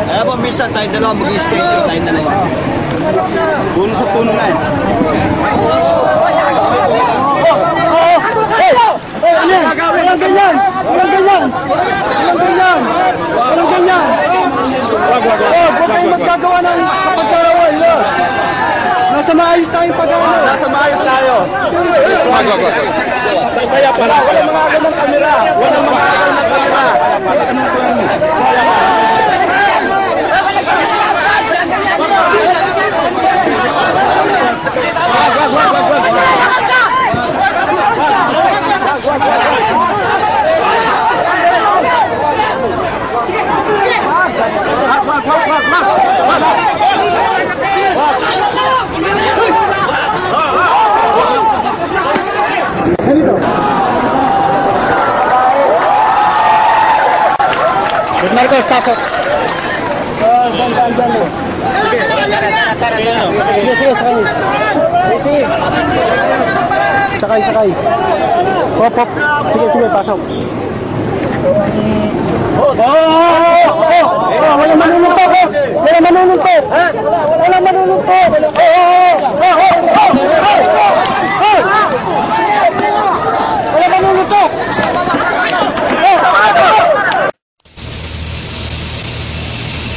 Kaya po, minsan tayo dalawa mag-schedule, tayo dalawa. Puno sa puno na eh. Walang ganyan! Walang ganyan! Walang ganyan! Walang ganyan! Huwag kayong magkagawa ng pagkarawal. Nasa maayos tayong pag-ano. Nasa maayos tayo. Kaya pala, walang mga agad ng kamera. Walang mga agad ng kamera. Marcos, pasok. Sige. Sakay. Hop. Sige, pasok. Wala manununtok. Wala manununtok. Wala manununtok. Wala manununtok.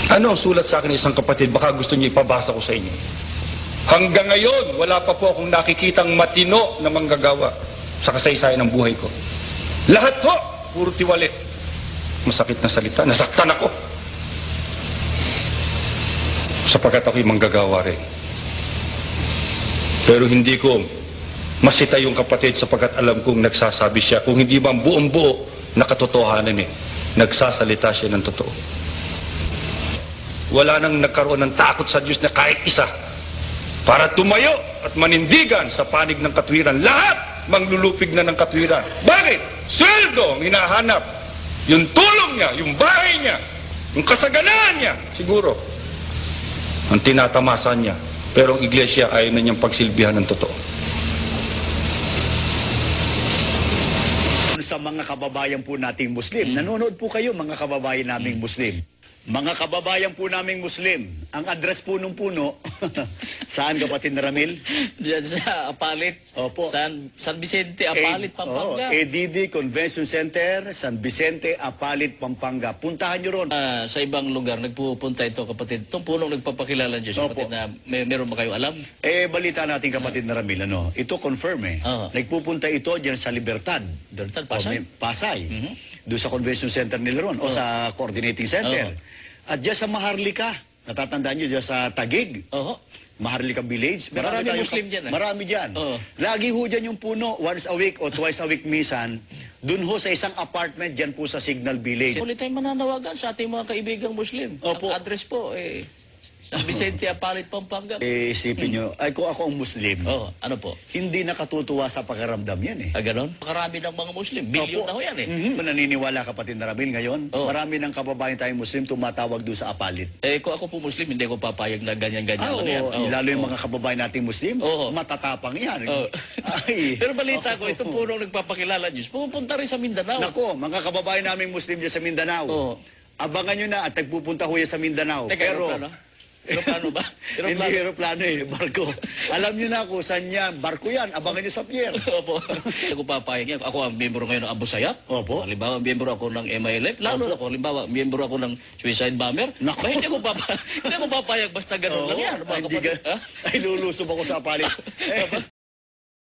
Ano ang sulat sa akin ng isang kapatid? Baka gusto niyo ipabasa ko sa inyo. Hanggang ngayon, wala pa po akong nakikitang matino na manggagawa sa kasaysayan ng buhay ko. Lahat ho, puro tiwalit. Masakit na salita, nasaktan ako. Sapagkat ako'y manggagawa rin. Pero hindi ko masita yung kapatid sapagkat alam kong nagsasabi siya. Kung hindi ba buong buo na katotohanan nagsasalita siya ng totoo. Wala nang nagkaroon ng takot sa Diyos na kahit isa para tumayo at manindigan sa panig ng katwiran. Lahat manglulupig na ng katwiran. Bakit? Sweldo ang hinahanap. Yung tulong niya, yung bahay niya, yung kasaganaan niya, siguro ang tinatamasan niya. Pero ang iglesia ayaw na niyang pagsilbihan ng totoo. Sa mga kababayan po nating Muslim, nanonood po kayo mga kababayan naming Muslim. Mga kababayan po naming Muslim, ang address po nung puno, saan kapatid na Ramil? Diyan sa Apalit. Opo. San Vicente, Apalit, Pampanga. ADD Convention Center, San Vicente, Apalit, Pampanga. Puntahan nyo ron. Sa ibang lugar, nagpupunta ito kapatid. Itong punong nagpapakilala Diyos, Opo. kapatid, na meron ba kayo alam? Balita natin kapatid na Ramil, ito confirm Nagpupunta ito dyan sa Libertad. Libertad, Pasay? Pasay. Doon sa Convention Center nila ron, o sa Coordinating Center. At dyan sa Maharlika, natatandaan nyo dyan sa Taguig. Maharlika Village. Marami Muslim dyan. Marami dyan. Lagi ho dyan yung puno, once a week o twice a week minsan. Dun ho sa isang apartment dyan po sa Signal Village. Ulit tayong mananawagan sa ating mga kaibigang Muslim. Opo. Ang address po, San Vicente, Apalit, Pampanga. Isipin nyo, ay kung ako ang Muslim, ano po? hindi nakatutuwa sa pakiramdam yan Ganon? Makarami ng mga Muslim. Bilyon na ho yan Naniniwala kapatid na Ramil ngayon, marami ng kababayan tayong Muslim tumatawag doon sa Apalit. Kung ako po Muslim, hindi ko papayag na ganyan-ganyan. Lalo yung mga kababayan nating Muslim, matatapang yan. Pero balita ko, ito po nung nagpapakilala Diyos, pupunta rin sa Mindanao. Nako, mga kababayan naming Muslim dyan sa Mindanao. Abangan nyo na at nagpupunta ho yan sa Mindanao. Pero, aeroplano ba? Hindi aeroplano barko. Alam niyo na kung saan yan. Barko yan. Abangan niyo sa pier. Opo. Hindi ko papayag yan. Ako ang miyembro ngayon ng Abu Sayyaf. Opo. Halimbawa, miyembro ako ng MILF. Lalo na ako. Halimbawa, miyembro ako ng Suicide Bomber. Nako. Hindi ko papayag basta ganun lang yan. Ay, lulusob ako sa Apalit.